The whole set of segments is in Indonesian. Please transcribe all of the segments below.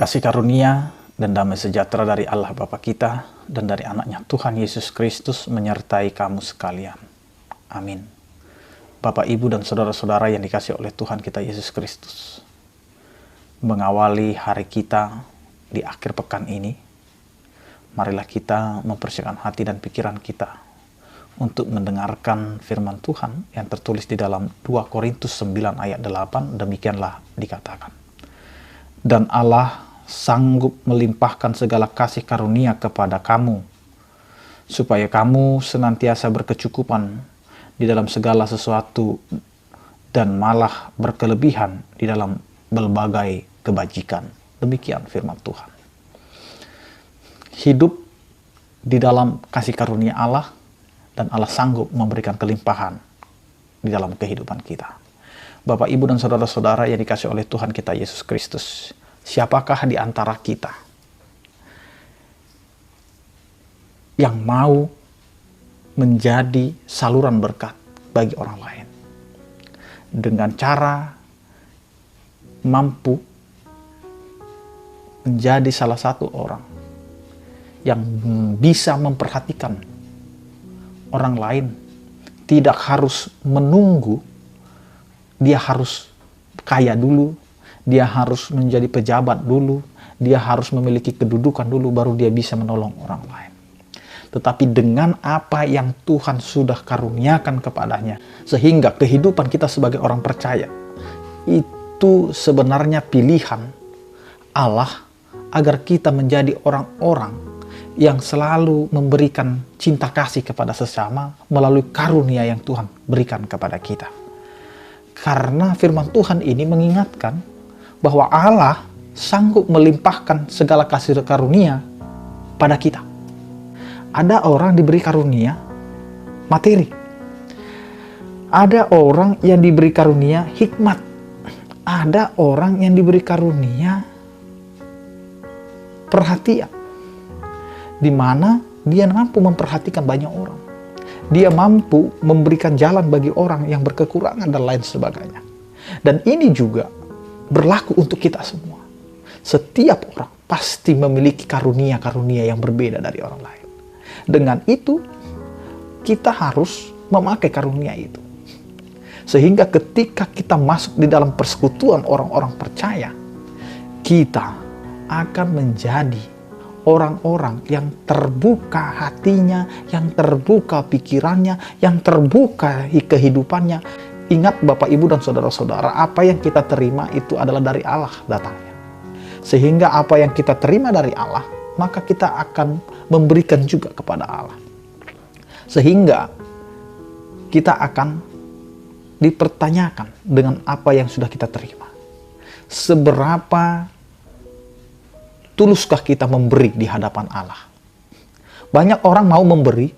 Kasih karunia dan damai sejahtera dari Allah Bapa kita dan dari anaknya Tuhan Yesus Kristus menyertai kamu sekalian. Amin. Bapak, Ibu, dan saudara-saudara yang dikasihi oleh Tuhan kita Yesus Kristus. Mengawali hari kita di akhir pekan ini, marilah kita mempersiapkan hati dan pikiran kita untuk mendengarkan firman Tuhan yang tertulis di dalam 2 Korintus 9 ayat 8. Demikianlah dikatakan. Dan Allah sanggup melimpahkan segala kasih karunia kepada kamu, supaya kamu senantiasa berkecukupan di dalam segala sesuatu dan malah berkelebihan di dalam berbagai kebajikan. Demikian firman Tuhan. Hidup di dalam kasih karunia Allah, dan Allah sanggup memberikan kelimpahan di dalam kehidupan kita. Bapak, Ibu, dan saudara-saudara yang dikasihi oleh Tuhan kita Yesus Kristus, siapakah di antara kita yang mau menjadi saluran berkat bagi orang lain dengan cara mampu menjadi salah satu orang yang bisa memperhatikan orang lain, tidak harus menunggu dia harus kaya dulu, dia harus menjadi pejabat dulu, dia harus memiliki kedudukan dulu baru dia bisa menolong orang lain. Tetapi dengan apa yang Tuhan sudah karuniakan kepadanya, sehingga kehidupan kita sebagai orang percaya itu sebenarnya pilihan Allah agar kita menjadi orang-orang yang selalu memberikan cinta kasih kepada sesama melalui karunia yang Tuhan berikan kepada kita. Karena firman Tuhan ini mengingatkan bahwa Allah sanggup melimpahkan segala kasih karunia pada kita. Ada orang diberi karunia materi. Ada orang yang diberi karunia hikmat. Ada orang yang diberi karunia perhatian, di mana dia mampu memperhatikan banyak orang. Dia mampu memberikan jalan bagi orang yang berkekurangan dan lain sebagainya. Dan ini juga berlaku untuk kita semua. Setiap orang pasti memiliki karunia-karunia yang berbeda dari orang lain. Dengan itu, kita harus memakai karunia itu. Sehingga ketika kita masuk di dalam persekutuan orang-orang percaya, kita akan menjadi orang-orang yang terbuka hatinya, yang terbuka pikirannya, yang terbuka kehidupannya. Ingat Bapak, Ibu, dan saudara-saudara, apa yang kita terima itu adalah dari Allah datangnya. Sehingga apa yang kita terima dari Allah, maka kita akan memberikan juga kepada Allah. Sehingga kita akan dipertanyakan dengan apa yang sudah kita terima. Seberapa tuluskah kita memberi di hadapan Allah? Banyak orang mau memberi,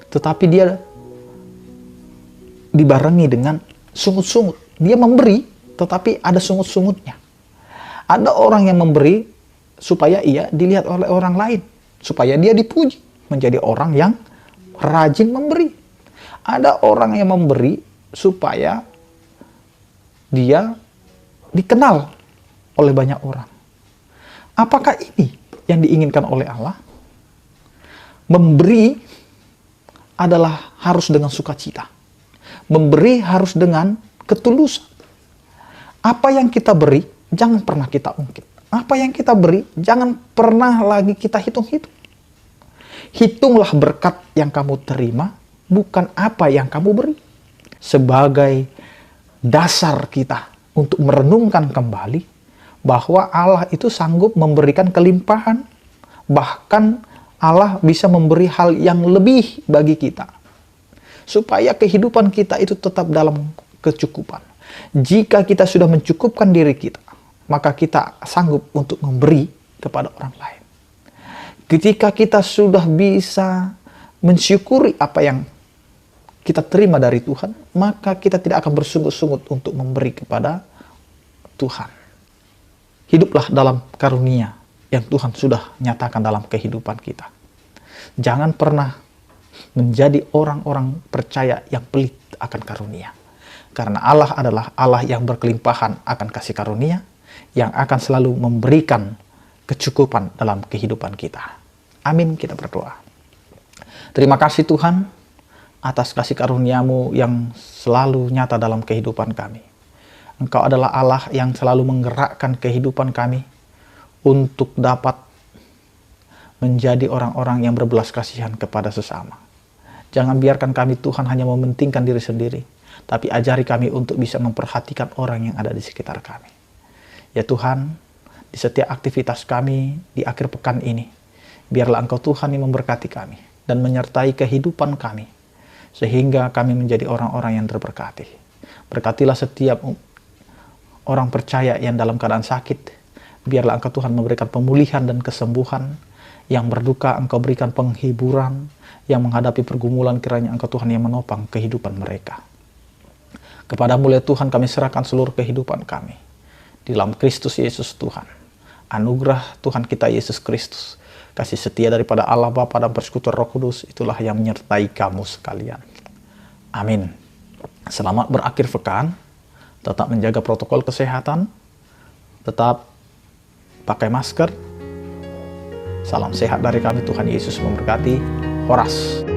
tetapi dia dibarengi dengan sungut-sungut. Dia memberi, tetapi ada sungut-sungutnya. Ada orang yang memberi supaya ia dilihat oleh orang lain, supaya dia dipuji, menjadi orang yang rajin memberi. Ada orang yang memberi supaya dia dikenal oleh banyak orang. Apakah ini yang diinginkan oleh Allah? Memberi adalah harus dengan sukacita. Memberi harus dengan ketulusan. Apa yang kita beri, jangan pernah kita ungkit. Apa yang kita beri, jangan pernah lagi kita hitung-hitung. Hitunglah berkat yang kamu terima, bukan apa yang kamu beri. Sebagai dasar kita untuk merenungkan kembali bahwa Allah itu sanggup memberikan kelimpahan, bahkan Allah bisa memberi hal yang lebih bagi kita, supaya kehidupan kita itu tetap dalam kecukupan. Jika kita sudah mencukupkan diri kita, maka kita sanggup untuk memberi kepada orang lain. Ketika kita sudah bisa mensyukuri apa yang kita terima dari Tuhan, maka kita tidak akan bersungut-sungut untuk memberi kepada Tuhan. Hiduplah dalam karunia yang Tuhan sudah nyatakan dalam kehidupan kita. Jangan pernah menjadi orang-orang percaya yang pelit akan karunia. Karena Allah adalah Allah yang berkelimpahan akan kasih karunia, yang akan selalu memberikan kecukupan dalam kehidupan kita. Amin, kita berdoa. Terima kasih Tuhan atas kasih karunia-Mu yang selalu nyata dalam kehidupan kami. Engkau adalah Allah yang selalu menggerakkan kehidupan kami untuk dapat menjadi orang-orang yang berbelas kasihan kepada sesama. Jangan biarkan kami Tuhan hanya mementingkan diri sendiri, tapi ajari kami untuk bisa memperhatikan orang yang ada di sekitar kami. Ya Tuhan, di setiap aktivitas kami di akhir pekan ini, biarlah Engkau Tuhan yang memberkati kami dan menyertai kehidupan kami, sehingga kami menjadi orang-orang yang terberkati. Berkatilah setiap orang percaya yang dalam keadaan sakit, biarlah Engkau Tuhan memberikan pemulihan dan kesembuhan. Yang berduka Engkau berikan penghiburan, yang menghadapi pergumulan kiranya Engkau Tuhan yang menopang kehidupan mereka. Kepadamu ya Tuhan kami serahkan seluruh kehidupan kami. Di dalam Kristus Yesus Tuhan. Anugerah Tuhan kita Yesus Kristus, kasih setia daripada Allah Bapa dan persekutuan Roh Kudus, itulah yang menyertai kamu sekalian. Amin. Selamat berakhir pekan. Tetap menjaga protokol kesehatan. Tetap pakai masker. Salam sehat dari kami, Tuhan Yesus memberkati. Horas.